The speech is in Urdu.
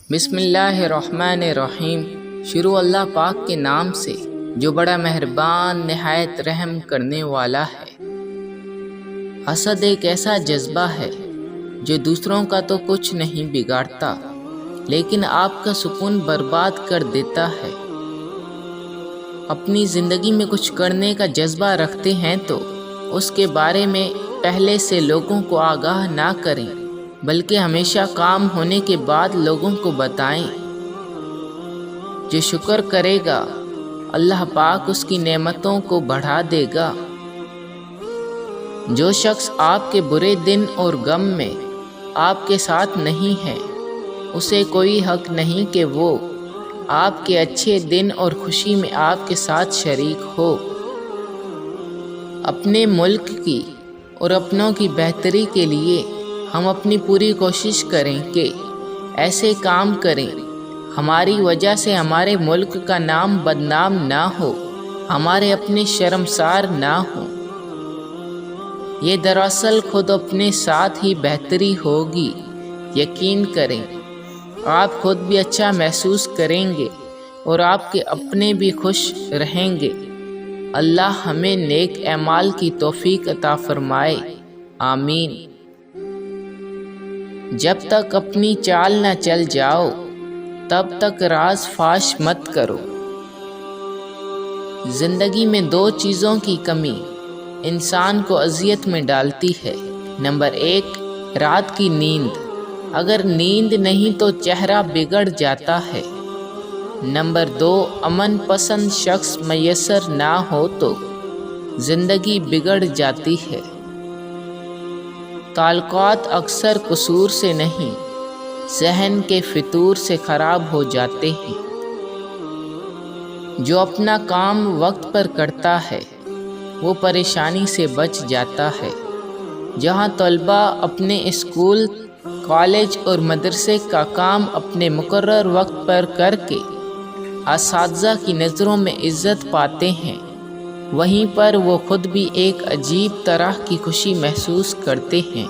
بسم اللہ الرحمن الرحیم۔ شروع اللہ پاک کے نام سے جو بڑا مہربان نہایت رحم کرنے والا ہے۔ حسد ایک ایسا جذبہ ہے جو دوسروں کا تو کچھ نہیں بگاڑتا لیکن آپ کا سکون برباد کر دیتا ہے۔ اپنی زندگی میں کچھ کرنے کا جذبہ رکھتے ہیں تو اس کے بارے میں پہلے سے لوگوں کو آگاہ نہ کریں بلکہ ہمیشہ کام ہونے کے بعد لوگوں کو بتائیں۔ جو شکر کرے گا اللہ پاک اس کی نعمتوں کو بڑھا دے گا۔ جو شخص آپ کے برے دن اور غم میں آپ کے ساتھ نہیں ہے اسے کوئی حق نہیں کہ وہ آپ کے اچھے دن اور خوشی میں آپ کے ساتھ شریک ہو۔ اپنے ملک کی اور اپنوں کی بہتری کے لیے ہم اپنی پوری کوشش کریں کہ ایسے کام کریں ہماری وجہ سے ہمارے ملک کا نام بدنام نہ ہو، ہمارے اپنے شرمسار نہ ہوں۔ یہ دراصل خود اپنے ساتھ ہی بہتری ہوگی۔ یقین کریں آپ خود بھی اچھا محسوس کریں گے اور آپ کے اپنے بھی خوش رہیں گے۔ اللہ ہمیں نیک اعمال کی توفیق عطا فرمائے، آمین۔ جب تک اپنی چال نہ چل جاؤ تب تک راز فاش مت کرو۔ زندگی میں دو چیزوں کی کمی انسان کو اذیت میں ڈالتی ہے۔ نمبر 1 رات کی نیند، اگر نیند نہیں تو چہرہ بگڑ جاتا ہے۔ نمبر 2 امن پسند شخص میسر نہ ہو تو زندگی بگڑ جاتی ہے۔ تعلقات اکثر قصور سے نہیں ذہن کے فطور سے خراب ہو جاتے ہیں۔ جو اپنا کام وقت پر کرتا ہے وہ پریشانی سے بچ جاتا ہے۔ جہاں طلباء اپنے اسکول، کالج اور مدرسے کا کام اپنے مقرر وقت پر کر کے اساتذہ کی نظروں میں عزت پاتے ہیں وہیں پر وہ خود بھی ایک عجیب طرح کی خوشی محسوس کرتے ہیں۔